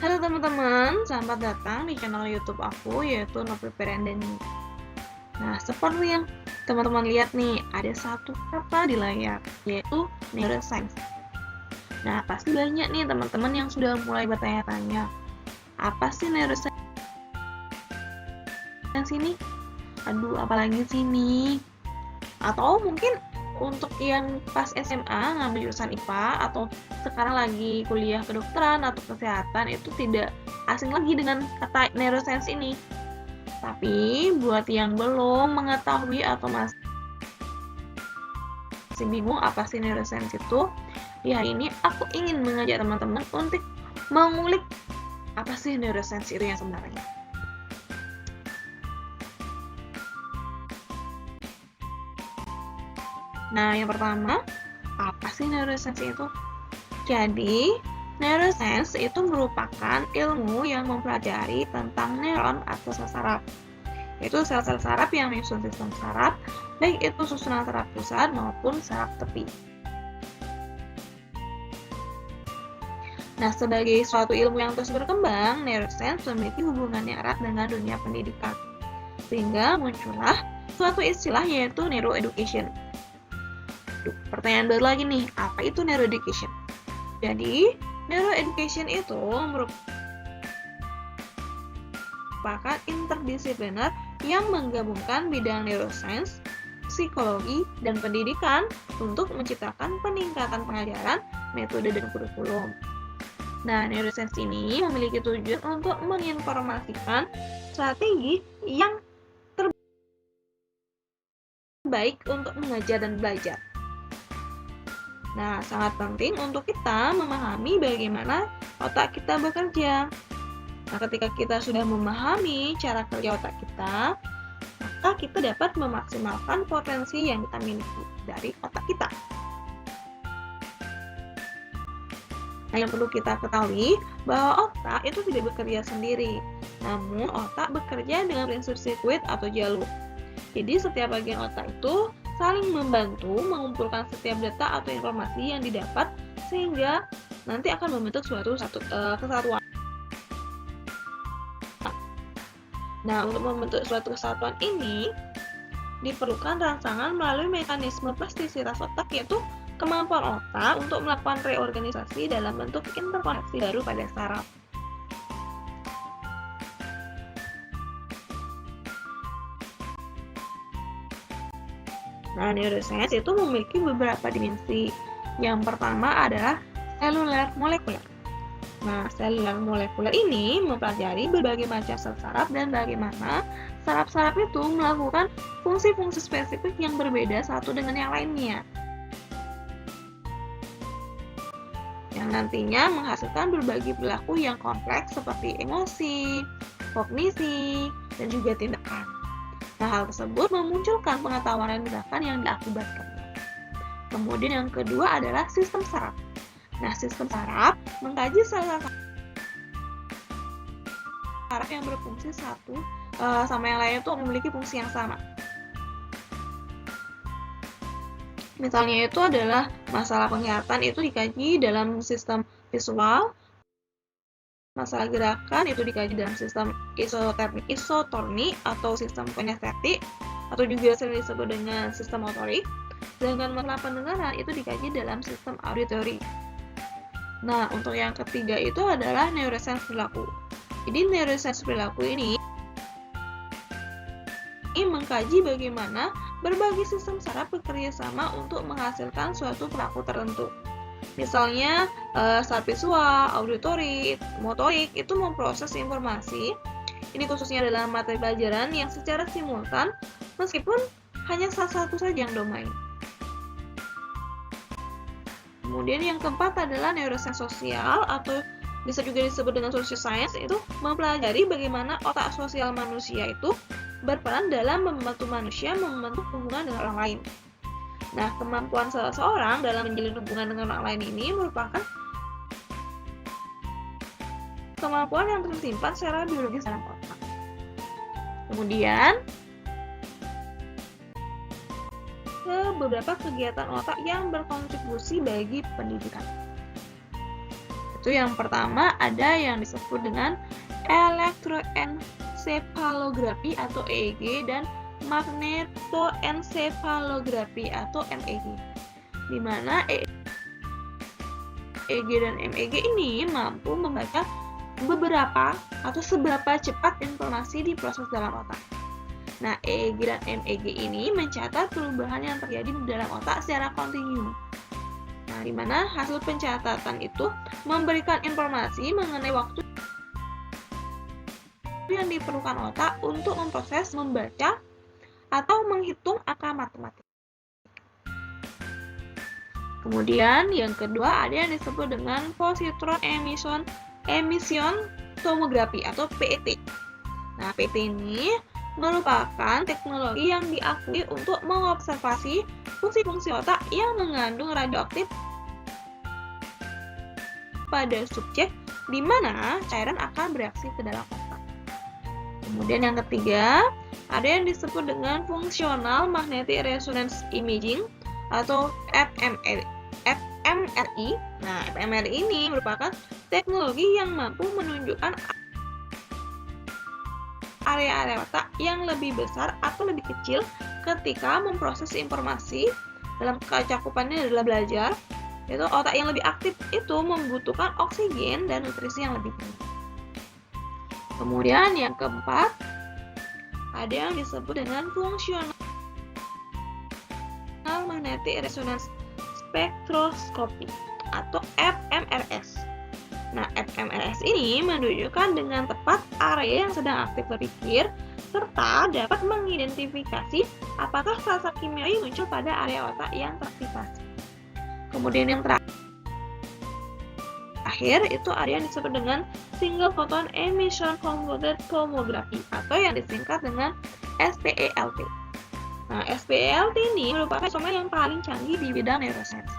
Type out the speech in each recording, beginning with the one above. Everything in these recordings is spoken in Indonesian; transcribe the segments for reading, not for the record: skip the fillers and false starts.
Halo teman-teman, selamat datang di channel YouTube aku yaitu No Prepare and Learning. Nah, seperti yang teman-teman lihat nih, ada satu kata di layar yaitu neuroscience. Nah, pasti banyak nih teman-teman yang sudah mulai bertanya-tanya, apa sih neuroscience ini? Aduh, apalagi sih ini? Atau mungkin untuk yang pas SMA ngambil jurusan IPA atau sekarang lagi kuliah kedokteran atau kesehatan itu tidak asing lagi dengan kata neuroscience ini. Tapi buat yang belum mengetahui atau masih bingung apa sih neuroscience itu, di hari ini aku ingin mengajak teman-teman untuk mengulik apa sih neuroscience itu yang sebenarnya. Nah, yang pertama, apa sih neuroscience itu? Jadi, neuroscience itu merupakan ilmu yang mempelajari tentang neuron atau sel saraf. Itu sel-sel saraf yang menyusun sistem saraf, baik itu susunan saraf pusat maupun saraf tepi. Nah, sebagai suatu ilmu yang terus berkembang, neuroscience memiliki hubungan yang erat dengan dunia pendidikan. Sehingga muncullah suatu istilah yaitu neuroeducation. Pertanyaan baru lagi nih, apa itu neuroeducation? Jadi, neuroeducation itu merupakan interdisipliner yang menggabungkan bidang neuroscience, psikologi, dan pendidikan untuk menciptakan peningkatan pengajaran, metode, dan kurikulum. Nah, neuroscience ini memiliki tujuan untuk menginformasikan strategi yang terbaik untuk mengajar dan belajar. Nah, sangat penting untuk kita memahami bagaimana otak kita bekerja. Nah, ketika kita sudah memahami cara kerja otak kita, maka kita dapat memaksimalkan potensi yang kita miliki dari otak kita. Nah, yang perlu kita ketahui bahwa otak itu tidak bekerja sendiri, namun otak bekerja dengan prinsip sirkuit atau jalur. Jadi, setiap bagian otak itu saling membantu mengumpulkan setiap data atau informasi yang didapat sehingga nanti akan membentuk suatu kesatuan. Nah, untuk membentuk suatu kesatuan ini diperlukan rangsangan melalui mekanisme plastisitas otak, yaitu kemampuan otak untuk melakukan reorganisasi dalam bentuk interkoneksi baru pada saraf. Nah, neuroscience itu memiliki beberapa dimensi. Yang pertama adalah seluler molekuler. Nah, seluler molekuler ini mempelajari berbagai macam sel saraf dan bagaimana saraf-saraf itu melakukan fungsi-fungsi spesifik yang berbeda satu dengan yang lainnya. Yang nantinya menghasilkan berbagai perilaku yang kompleks seperti emosi, kognisi, dan juga tindakan. Nah, hal tersebut memunculkan pengetahuan dan tindakan yang diakibatkannya. Kemudian yang kedua adalah sistem saraf. Nah, sistem saraf mengkaji sel-sel saraf yang berfungsi satu sama yang lain itu memiliki fungsi yang sama. Misalnya itu adalah masalah penglihatan itu dikaji dalam sistem visual, masalah gerakan itu dikaji dalam sistem isotonik atau sistem kinestetik atau juga sering disebut dengan sistem motorik. Sedangkan masalah pendengaran itu dikaji dalam sistem auditory. Nah, untuk yang ketiga itu adalah neuroscience perilaku. Jadi neuroscience perilaku ini mengkaji bagaimana berbagai sistem saraf bekerja sama untuk menghasilkan suatu perilaku tertentu. Misalnya, saraf visual, auditory, motorik itu memproses informasi. Ini khususnya dalam materi pelajaran yang secara simultan, meskipun hanya salah satu saja yang domain. Kemudian yang keempat adalah neuroscience sosial atau bisa juga disebut dengan social science, itu mempelajari bagaimana otak sosial manusia itu berperan dalam membantu manusia membentuk hubungan dengan orang lain. Nah, kemampuan seseorang dalam menjalin hubungan dengan orang lain ini merupakan kemampuan yang tersimpan secara biologis dalam otak. Kemudian, ke beberapa kegiatan otak yang berkontribusi bagi pendidikan. yaitu yang pertama ada yang disebut dengan elektroensefalografi atau EEG dan magnetoensefalografi atau MEG, di mana EEG dan MEG ini mampu membaca beberapa atau seberapa cepat informasi diproses dalam otak. Nah, EEG dan MEG ini mencatat perubahan yang terjadi di dalam otak secara kontinu. Nah, di mana hasil pencatatan itu memberikan informasi mengenai waktu yang diperlukan otak untuk memproses, membaca, atau menghitung angka matematik. Kemudian yang kedua ada yang disebut dengan positron emission tomografi atau PET. Nah, PET ini merupakan teknologi yang diakui untuk mengobservasi fungsi-fungsi otak yang mengandung radioaktif pada subjek, di mana cairan akan bereaksi ke dalam otak. Kemudian yang ketiga, ada yang disebut dengan Functional Magnetic Resonance Imaging atau fMRI. Nah, fMRI ini merupakan teknologi yang mampu menunjukkan area-area otak yang lebih besar atau lebih kecil ketika memproses informasi dalam cakupannya adalah belajar, yaitu otak yang lebih aktif itu membutuhkan oksigen dan nutrisi yang lebih tinggi. Kemudian yang keempat, ada yang disebut dengan Functional Magnetic Resonance Spectroscopy atau fMRS. Nah, fMRS ini menunjukkan dengan tepat area yang sedang aktif berpikir serta dapat mengidentifikasi apakah sel-sel kimiawi muncul pada area otak yang teraktivasi. Kemudian yang terakhir itu ada yang disebut dengan Single Photon Emission Converted Tomography atau yang disingkat dengan SPELT. Nah, SPELT ini merupakan instrumen yang paling canggih di bidang neuroscience,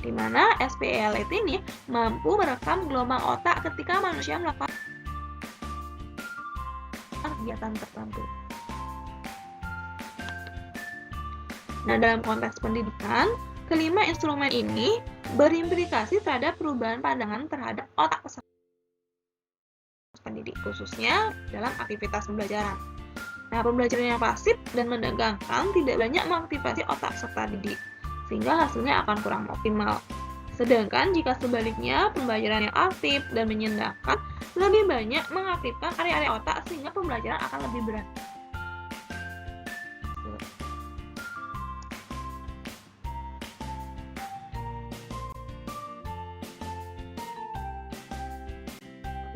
di mana SPELT ini mampu merekam gelombang otak ketika manusia melakukan kegiatan tertentu. Nah, dalam konteks pendidikan, kelima instrumen ini berimplikasi terhadap perubahan pandangan terhadap otak peserta pendidik, khususnya dalam aktivitas pembelajaran. Nah, pembelajaran yang pasif dan menegangkan tidak banyak mengaktifasi otak peserta didik, sehingga hasilnya akan kurang optimal. Sedangkan jika sebaliknya, pembelajaran yang aktif dan menyenangkan lebih banyak mengaktifkan area-area otak sehingga pembelajaran akan lebih berat.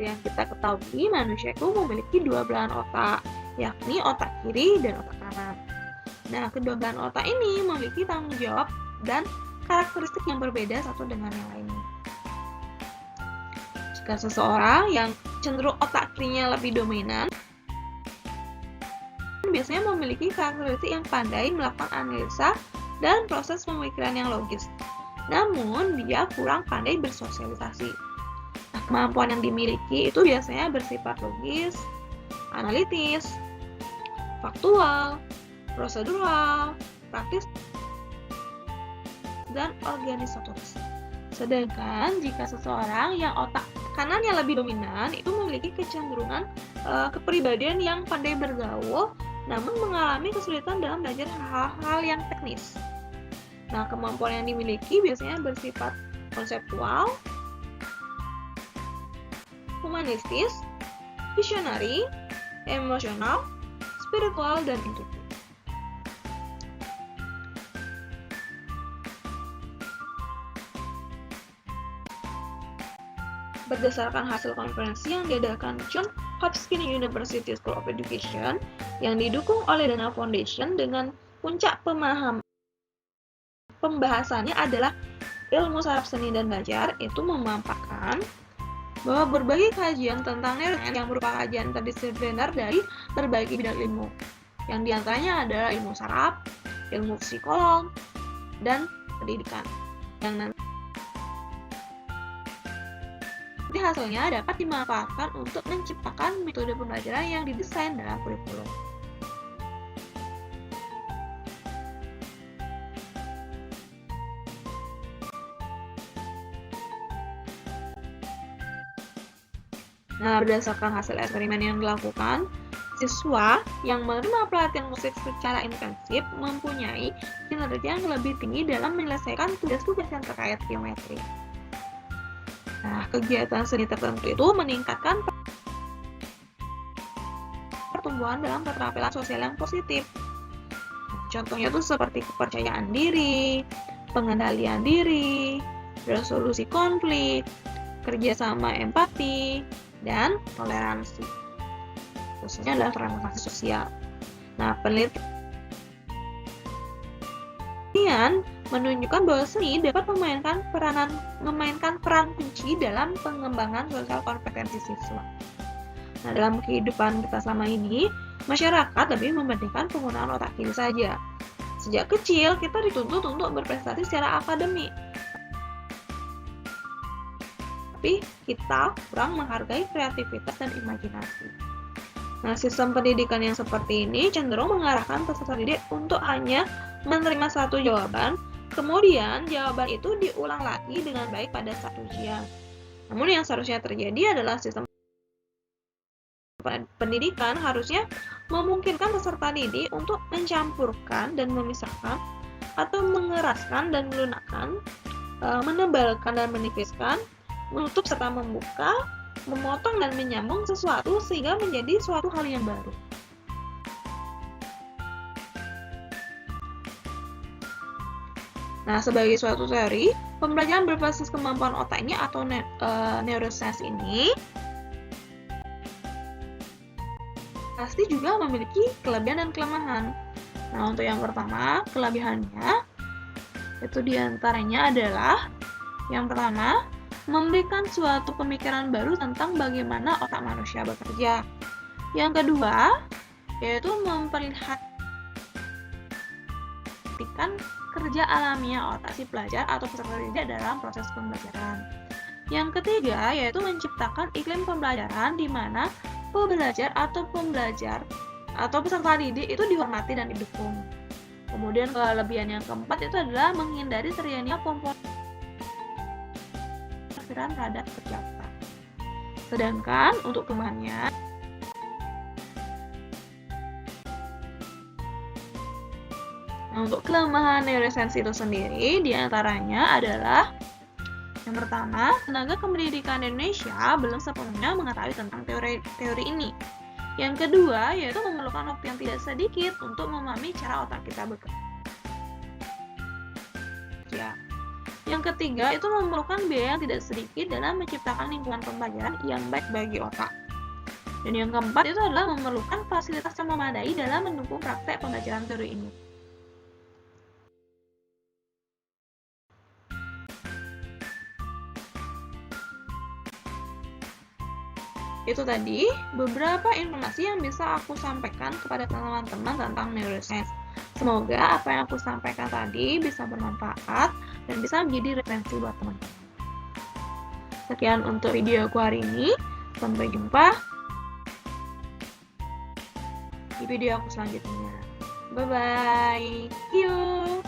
Seperti yang kita ketahui, manusia itu memiliki dua belahan otak, yakni otak kiri dan otak kanan. Nah, kedua belahan otak ini memiliki tanggung jawab dan karakteristik yang berbeda satu dengan yang lainnya. Jika seseorang yang cenderung otak kirinya lebih dominan, biasanya memiliki karakteristik yang pandai melakukan analisa dan proses pemikiran yang logis. Namun, dia kurang pandai bersosialisasi. Nah, kemampuan yang dimiliki itu biasanya bersifat logis, analitis, faktual, prosedural, praktis, dan organisatoris. Sedangkan jika seseorang yang otak kanannya lebih dominan itu memiliki kecenderungan kepribadian yang pandai bergaul, namun mengalami kesulitan dalam belajar hal-hal yang teknis. Nah, kemampuan yang dimiliki biasanya bersifat konseptual, humanistis, visionary, emosional, spiritual, dan intuitif. Berdasarkan hasil konferensi yang diadakan Johns Hopkins University School of Education yang didukung oleh Dana Foundation dengan puncak pembahasannya adalah ilmu saraf seni dan belajar, itu memaparkan bahwa berbagai kajian tentang neuroscience yang merupakan kajian interdisipliner dari berbagai bidang ilmu, yang diantaranya adalah ilmu saraf, ilmu psikolog, dan pendidikan, yang nanti hasilnya dapat dimanfaatkan untuk menciptakan metode pembelajaran yang didesain dalam kurikulum. Nah, berdasarkan hasil eksperimen yang dilakukan, siswa yang menerima pelatihan musik secara intensif mempunyai kinerja yang lebih tinggi dalam menyelesaikan tugas-tugas yang terkait geometri. Nah, kegiatan seni tertentu itu meningkatkan pertumbuhan dalam keterampilan sosial yang positif. Contohnya itu seperti kepercayaan diri, pengendalian diri, resolusi konflik, kerjasama empati, dan toleransi. Khususnya adalah transformasi sosial. Nah, penelitian menunjukkan bahwa seni dapat memainkan peran kunci dalam pengembangan sosial kompetensi siswa. Nah, dalam kehidupan kita selama ini, masyarakat lebih mementingkan penggunaan otak kiri saja. Sejak kecil, kita dituntut untuk berprestasi secara akademik. Tapi kita kurang menghargai kreativitas dan imajinasi. Nah, sistem pendidikan yang seperti ini cenderung mengarahkan peserta didik untuk hanya menerima satu jawaban, kemudian jawaban itu diulang lagi dengan baik pada saat ujian. Namun yang seharusnya terjadi adalah sistem pendidikan harusnya memungkinkan peserta didik untuk mencampurkan dan memisahkan atau mengeraskan dan melunakkan, menebalkan dan menipiskan, menutup serta membuka, memotong dan menyambung sesuatu sehingga menjadi suatu hal yang baru. Nah, sebagai suatu teori, pembelajaran berbasis kemampuan otak ini atau neuroscience ini pasti juga memiliki kelebihan dan kelemahan. Nah, untuk yang pertama, kelebihannya itu diantaranya adalah yang pertama, memberikan suatu pemikiran baru tentang bagaimana otak manusia bekerja. Yang kedua, yaitu memperlihatkan kerja alamiah otak si pelajar atau peserta didik dalam proses pembelajaran. Yang ketiga, yaitu menciptakan iklim pembelajaran di mana pembelajar atau peserta didik itu dihormati dan didukung. Kemudian kelebihan yang keempat itu adalah menghindari terjadinya pembelajaran terhadap kerja otak. Sedangkan untuk kelemahannya, untuk kelemahan neuroscience itu sendiri diantaranya adalah yang pertama, tenaga kependidikan Indonesia belum sepenuhnya mengetahui tentang teori ini. Yang kedua, yaitu memerlukan waktu yang tidak sedikit untuk memahami cara otak kita bekerja. Yang ketiga, itu memerlukan biaya yang tidak sedikit dalam menciptakan lingkungan pembelajaran yang baik bagi otak. Dan yang keempat, itu adalah memerlukan fasilitas yang memadai dalam mendukung praktek pembelajaran teori ini. Itu tadi beberapa informasi yang bisa aku sampaikan kepada teman-teman tentang neuroscience. Semoga apa yang aku sampaikan tadi bisa bermanfaat dan bisa menjadi referensi buat teman-teman. Sekian untuk video aku hari ini. Sampai jumpa di video aku selanjutnya. Bye-bye. See you.